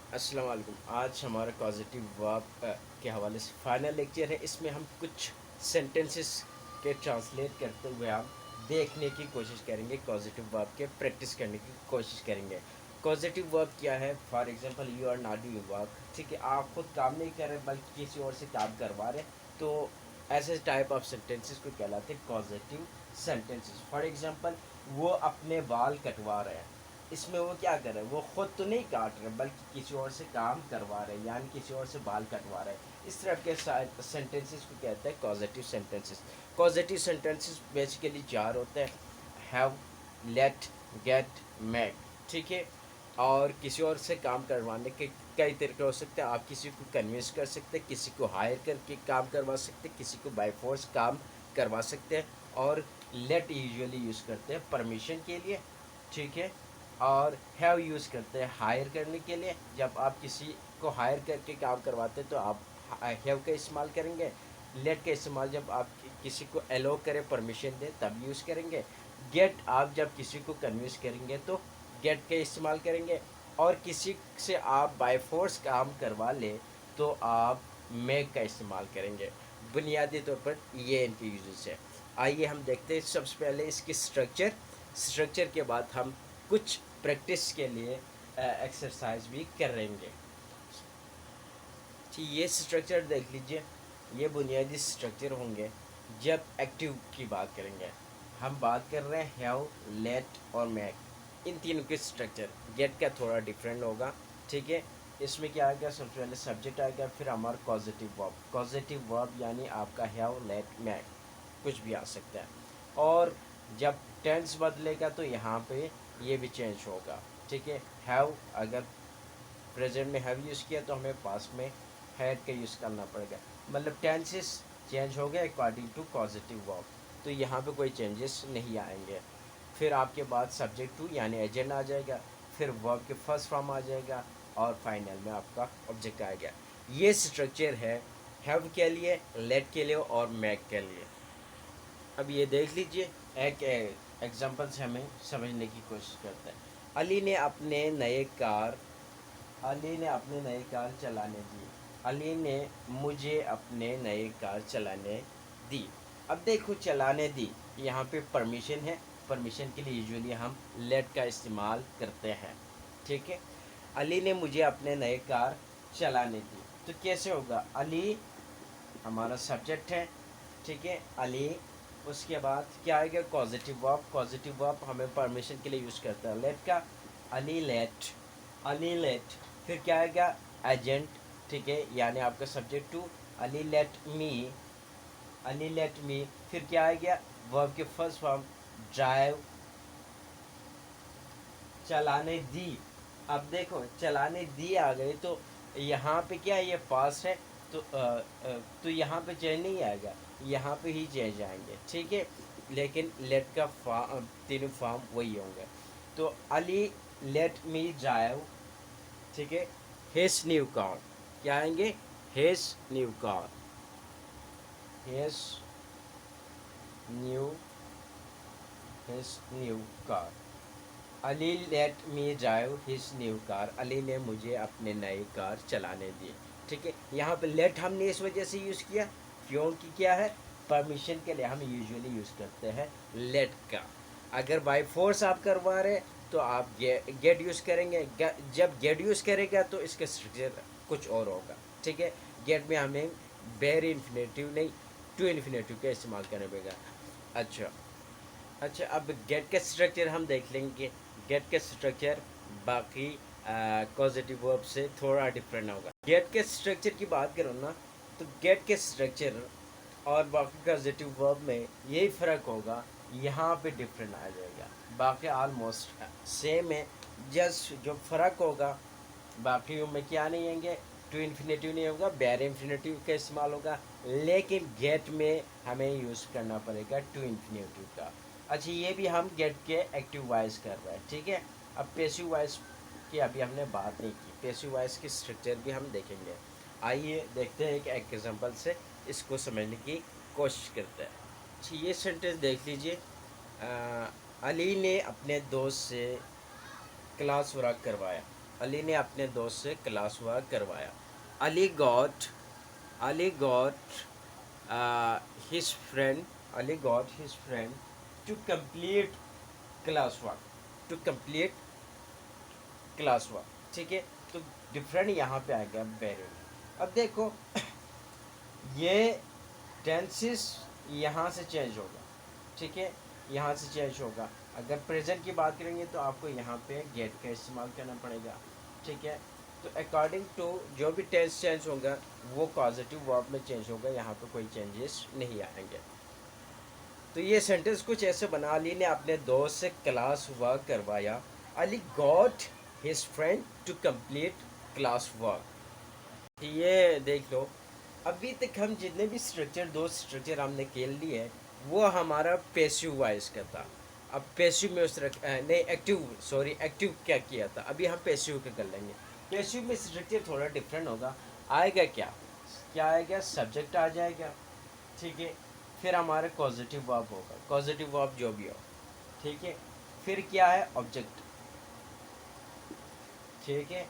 अस्सलाम वालेकुम। आज हमारा पॉजिटिव वर्ब के हवाले से फाइनल लेक्चर है। इसमें हम कुछ सेंटेंसेस के ट्रांसलेट करते हुए हम देखने की कोशिश करेंगे, पॉजिटिव वर्ब के प्रैक्टिस करने की कोशिश करेंगे। पॉजिटिव वर्ब क्या है? For example, you are not doing work. ठीक है, आप खुद काम नहीं कर रहे बल्कि किसी और से काम करवा रहे, तो ऐसे टाइप ऑफ सेंटेंसेस को कहलाते हैं पॉजिटिव सेंटेंसेस। फॉर एग्जांपल, वो अपने बाल कटवा रहे हैं। इसमें वो क्या कर रहे हैं? वो खुद तो नहीं काट रहे बल्कि किसी और से काम करवा रहे हैं, यानी किसी और से बाल कटवा रहे हैं। इस तरह के सेंटेंसेस को कहते हैं positive sentences. Positive sentences basically चार होते हैं: हैव, लेट, गेट, मेक। ठीक है, और किसी और से काम करवाने के कई तरीके हो सकते हैं। आप किसी को कन्विंस कर सकते हैं, किसी को हायर करके काम करवा सकते हैं, किसी को बाय फोर्स काम करवा सकते हैं। और लेट यूजुअली यूज़ करते हैं परमिशन के लिए। ठीक है, और हैव यूज़ करते हैं हायर करने के लिए। जब आप किसी को हायर करके काम करवाते हैं तो आप हैव का इस्तेमाल करेंगे। लेट का इस्तेमाल जब आप किसी को एलो करें, परमिशन दें, तब यूज़ करेंगे। गेट, आप जब किसी को कन्विंस करेंगे तो गेट का इस्तेमाल करेंगे। और किसी से आप बाय फोर्स काम करवा लें तो आप मेक का इस्तेमाल करेंगे। बुनियादी तौर पर ये इनके यूजेस है। आइए हम देखते हैं सबसे पहले इसकी स्ट्रक्चर के बाद हम कुछ प्रैक्टिस के लिए एक्सरसाइज भी करेंगे। ठीक, ये स्ट्रक्चर देख लीजिए। ये बुनियादी स्ट्रक्चर होंगे जब एक्टिव की बात करेंगे। हम बात कर रहे हैं हैव, लेट और मैक, इन तीनों के स्ट्रक्चर। गेट का थोड़ा डिफरेंट होगा। ठीक है, इसमें क्या आएगा? सबसे पहले सब्जेक्ट आएगा, फिर हमारा पॉजिटिव वर्ब। पॉजिटिव वर्ब यानी आपका हैव, लेट, मैक, कुछ भी आ सकता है। और जब टेंस बदलेगा तो यहाँ पे ये भी चेंज होगा। ठीक है, हैव अगर प्रेजेंट में हैव यूज़ किया तो हमें पास्ट में हैड का यूज़ करना पड़ेगा। मतलब टेंसेस चेंज हो गए अकॉर्डिंग टू पॉजिटिव वर्ब, तो यहाँ पे कोई चेंजेस नहीं आएंगे। फिर आपके बाद सब्जेक्ट टू यानी एजेंट आ जाएगा, फिर वर्ब के फर्स्ट फॉर्म आ जाएगा, और फाइनल में आपका ऑब्जेक्ट आएगा। ये स्ट्रक्चर है हैव के लिए, लेट के लिए और मैक के लिए। अब ये देख लीजिए, एक एग्जांपल से हमें समझने की कोशिश करते हैं। अली ने अपने नए कार अली ने अपने नई कार चलाने दी। अली ने मुझे अपने नई कार चलाने दी। अब देखो, चलाने दी, यहाँ पे परमिशन है। परमिशन के लिए यूजुअली हम लेट का इस्तेमाल करते हैं। ठीक है, अली ने मुझे अपने नए कार चलाने दी, तो कैसे होगा? अली हमारा सब्जेक्ट है। ठीक है, अली, उसके बाद क्या आएगा? Positive verb. पॉजिटिव वर्ब हमें परमिशन के लिए यूज़ करता है लेट का। Ali let, Ali let. फिर क्या आएगा? एजेंट। ठीक है, यानी आपका subject to. Ali let me, Ali let me. फिर क्या आ गया? वर्ब के फर्स्ट फॉर्म ड्राइव, चलाने दी। अब देखो, चलाने दी आ गई तो यहाँ पे क्या है? ये पास है, तो तो यहाँ पे चेंज नहीं आएगा, यहाँ पे ही चेंज आएंगे। ठीक है, लेकिन लेट का तीनों फॉर्म वही होंगे। तो अली लेट मी ड्राइव। ठीक है, हिज न्यू कार। क्या आएंगे? His new car, his new his new car. Ali let मी drive his new car. Ali ने मुझे अपने नई कार चलाने दी। ठीक है, यहाँ पे लेट हमने इस वजह से यूज़ किया क्योंकि क्या है? परमिशन के लिए हम यूजुअली यूज़ करते हैं लेट का। अगर बाय फोर्स आप करवा रहे तो आप गेट यूज़ करेंगे। जब गेट यूज़ करेगा तो इसका स्ट्रक्चर कुछ और होगा। ठीक है, गेट में हमें बेर इन्फिनेटिव नहीं, टू इन्फिनेटिव का इस्तेमाल करना पड़ेगा। अच्छा, अच्छा, अब गेट का स्ट्रक्चर हम देख लेंगे। गेट का स्ट्रक्चर बाकी पॉजिटिव वर्ब से थोड़ा डिफरेंट होगा। गेट के स्ट्रक्चर की बात करो ना, तो गेट के स्ट्रक्चर और बाकी पॉजिटिव वर्ब में यही फ़र्क होगा, यहाँ पे डिफरेंट आ जाएगा। बाकी ऑलमोस्ट सेम है, जस्ट जो फ़र्क होगा बाकी में क्या नहीं आएंगे, टू इन्फिनेटिव नहीं होगा, बैर इन्फिनेटिव का इस्तेमाल होगा। लेकिन गेट में हमें यूज़ करना पड़ेगा टू इन्फिनेटिव का। अच्छा, ये भी हम गेट के एक्टिव वॉइस कर रहे हैं। ठीक है, अब पैसिव वॉइस की अभी हमने बात नहीं की, पैसिव वॉइस की स्ट्रक्चर भी हम देखेंगे। आइए देखते हैं एक एग्जांपल से इसको समझने की कोशिश करते हैं। अच्छा, ये सेंटेंस देख लीजिए। अली ने अपने दोस्त से क्लास वर्क करवाया। अली ने अपने दोस्त से क्लास वर्क करवाया। Ali got his friend Ali got his friend to complete class work to complete class work. ठीक है, तो डिफरेंट यहाँ पे आ गया वेरी। अब देखो ये टेंसेस यहाँ से चेंज होगा। ठीक है, यहाँ से चेंज होगा। अगर प्रेजेंट की बात करेंगे तो आपको यहाँ पे गेट का इस्तेमाल करना पड़ेगा। ठीक है, तो अकॉर्डिंग टू जो भी टेंस चेंज होगा वो पॉजिटिव वर्ब में चेंज होगा, यहाँ पे कोई चेंजेस नहीं आएंगे। तो ये सेंटेंस कुछ ऐसे बना, अली ने अपने दोस्त से क्लास वर्क करवाया। Ali got his friend to complete class work. ये देख लो, अभी तक हम जितने भी दो स्ट्रक्चर हमने खेल लिए हैं वो हमारा पैसिव वॉइस का था। अब पैसिव में नहीं एक्टिव क्या किया था, अभी हम पैसिव का कर लेंगे। पैसिव में स्ट्रक्चर थोड़ा डिफरेंट होगा। आएगा क्या आएगा, सब्जेक्ट आ जाएगा। ठीक है, फिर हमारा पॉजिटिव वर्ब होगा, पॉजिटिव वर्ब जो भी हो। ठीक है, फिर क्या है, ऑब्जेक्ट। ठीक है,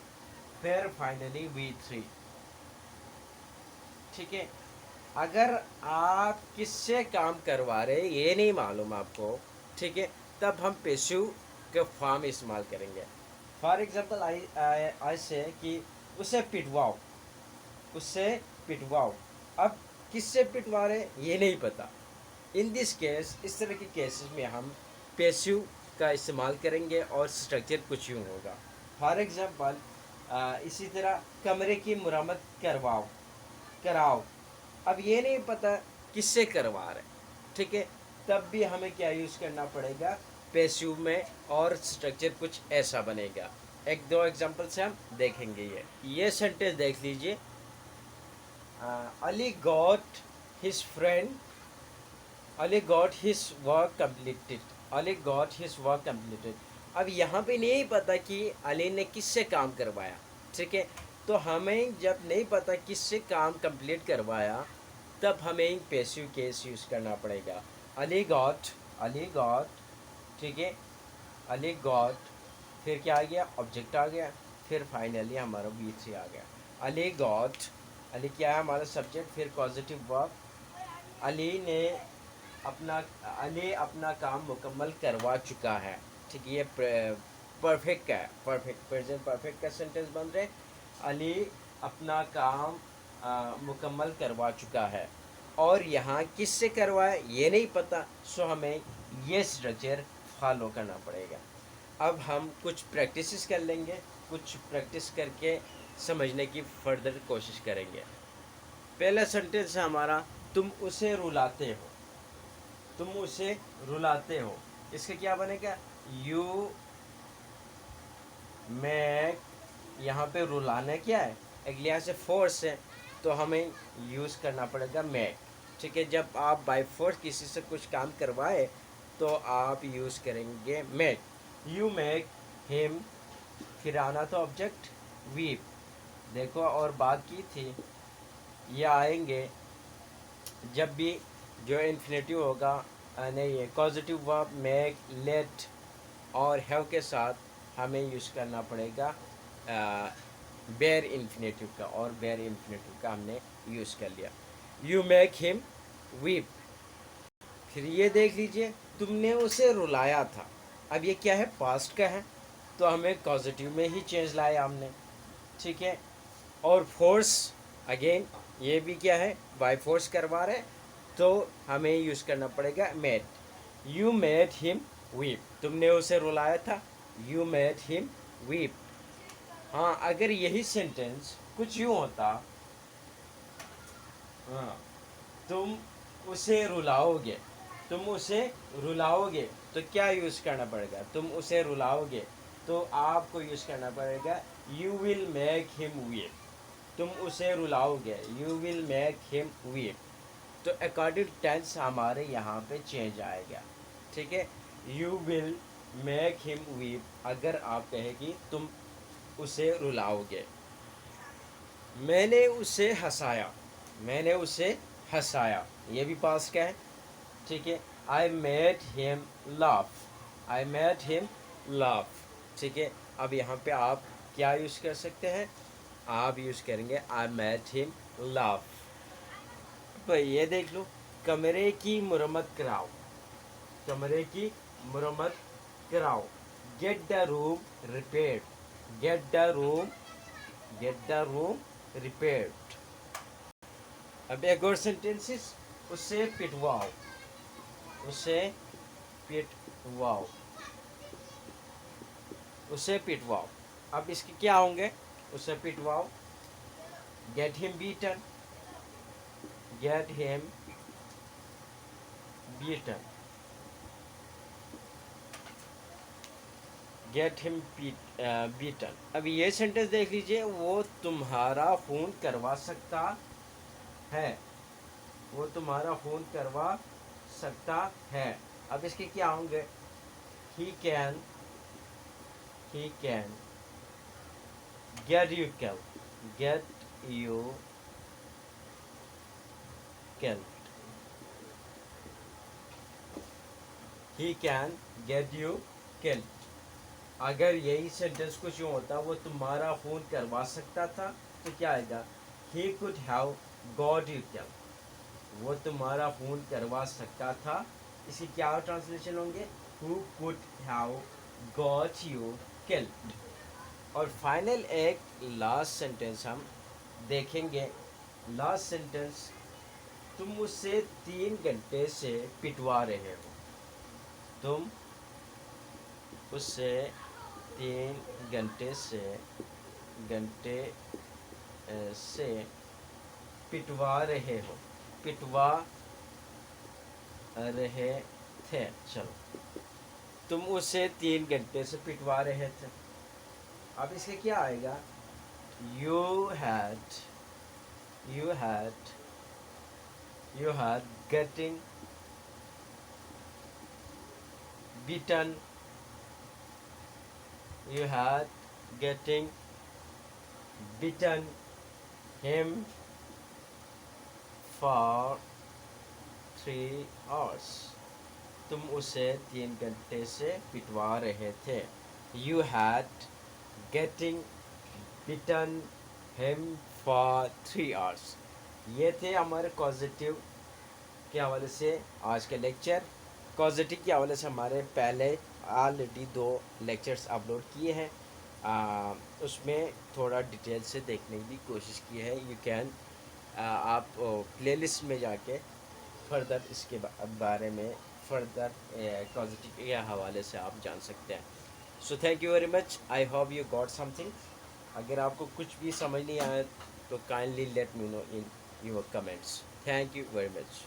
फिर फाइनली V3। ठीक है, अगर आप किससे काम करवा रहे हैं ये नहीं मालूम आपको, ठीक है, तब हम पैसिव के फॉर्म इस्तेमाल करेंगे। फॉर एग्जांपल आई से कि उसे पिटवाओ। अब किससे पिटवा रहे ये नहीं पता। इन दिस केस, इस तरह के केसेस में हम पैसिव का इस्तेमाल करेंगे और स्ट्रक्चर कुछ यूँ होगा। फॉर एग्जांपल इसी तरह कमरे की मुरम्मत कराओ। अब ये नहीं पता किससे करवा रहे, ठीक है, तब भी हमें क्या यूज़ करना पड़ेगा, पैसिव में, और स्ट्रक्चर कुछ ऐसा बनेगा। एक दो एग्जांपल से हम देखेंगे। ये सेंटेंस देख लीजिए। Ali got his friend Ali got his work completed. अब यहाँ पे नहीं पता कि अली ने किससे काम करवाया। ठीक है, तो हमें जब नहीं पता किससे काम कंप्लीट करवाया तब हमें पैसिव केस यूज़ करना पड़ेगा। अली गॉट। ठीक है, अली गॉट, फिर क्या आ गया, ऑब्जेक्ट आ गया, फिर फाइनली हमारा V3 आ गया। अली गॉट, अली क्या है हमारा सब्जेक्ट, फिर पॉजिटिव वर्ब। अली अपना काम मुकम्मल करवा चुका है। ठीक है, ये परफेक्ट का है, प्रेजेंट परफेक्ट का सेंटेंस बन रहे। अली अपना काम मुकम्मल करवा चुका है, और यहाँ किससे करवाया ये नहीं पता, सो हमें ये स्ट्रक्चर फॉलो करना पड़ेगा। अब हम कुछ प्रैक्टिसेस कर लेंगे, कुछ प्रैक्टिस करके समझने की फर्दर कोशिश करेंगे। पहला सेंटेंस है हमारा, तुम उसे रुलाते हो। इसका क्या बनेगा, यू मेक। यहाँ पे रुलाना क्या है, अगले से फोर्स है, तो हमें यूज़ करना पड़ेगा मेक। ठीक है, जब आप बाय फोर्स किसी से कुछ काम करवाए तो आप यूज़ करेंगे मेक। यू मेक हिम, फिर आना तो ऑब्जेक्ट वीप। देखो और बात की थी, ये आएंगे जब भी जो इन्फिनेटिव होगा, नहीं, पॉजिटिव वर्ब मेक, लेट और हैव के साथ हमें यूज़ करना पड़ेगा बेयर इन्फिनेटिव का, और बेयर इन्फिनेटिव का हमने यूज़ कर लिया। You make him weep. फिर ये देख लीजिए, तुमने उसे रुलाया था। अब ये क्या है, पास्ट का है, तो हमें पॉजिटिव में ही चेंज लाया हमने। ठीक है, और फोर्स अगेन, ये भी क्या है, बाय फोर्स करवा रहे, तो हमें यूज़ करना पड़ेगा made. You made him weep, तुमने उसे रुलाया था, यू मेड हिम वीप। हाँ, अगर यही सेंटेंस कुछ यूँ होता, हाँ, तुम उसे रुलाओगे, तो क्या यूज़ करना पड़ेगा, तुम उसे रुलाओगे, तो आपको यूज़ करना पड़ेगा you will make him weep. तुम उसे रुलाओगे, you will make him weep. तो अकॉर्डिंग टेंस हमारे यहाँ पे चेंज आएगा। ठीक है, you will make him weep, अगर आप कहेगी तुम उसे रुलाओगे। मैंने उसे हंसाया, ये भी पास्ट का है। ठीक है, आई मेड हिम लाफ। ठीक है, अब यहाँ पे आप क्या यूज़ कर सकते हैं, आप यूज़ करेंगे आई मेड हिम लाफ। तो ये देख लो, कमरे की मुरम्मत कराओ, कमरे की मुरम्मत कराओ। Get the room repaired, get the room, get the room repaired. अब एक और सेंटेंसेस, उसे पिटवाओ, उसे पिटवाओ, उसे पिटवाओ। अब इसके क्या होंगे, उसे पिटवाओ, get him beaten, get him beaten, get him beaten. अब ये सेंटेंस देख लीजिए, वो तुम्हारा खून करवा सकता है, वो तुम्हारा खून करवा सकता है। अब इसके क्या होंगे, he can, he can get you killed, get you killed, he can get you killed। अगर यही सेंटेंस कुछ यूँ होता, वो तुम्हारा खून करवा सकता था, तो क्या आएगा, he could have got you killed, वो तुम्हारा खून करवा सकता था। इसकी क्या ट्रांसलेशन होंगे, who could have got you killed। और फाइनल एक लास्ट सेंटेंस हम देखेंगे। लास्ट सेंटेंस, तुम मुझसे 3 घंटे से पिटवा रहे हो, तुम उससे 3 घंटे से पिटवा रहे हो, पिटवा रहे थे। चलो, तुम उसे 3 घंटे से पिटवा रहे थे। अब इसके क्या आएगा, you had, you had, you had getting beaten, you had getting beaten him for 3 hours, तुम उसे 3 घंटे से पिटवा रहे थे। You had getting beaten him for 3 hours। ये थे हमारे पॉजिटिव के हवाले से आज के लेक्चर। पॉजिटिव के हवाले से हमारे पहले ऑलरेडी 2 लेक्चर्स अपलोड किए हैं, उसमें थोड़ा डिटेल से देखने की कोशिश की है। यू कैन आप प्लेलिस्ट में जाके फर्दर इसके बारे में फर्दर पॉजिटिव के हवाले से आप जान सकते हैं। So thank you very much, I hope you got something. अगर आपको कुछ भी समझ नहीं आया तो kindly let me know in your comments. Thank you very much.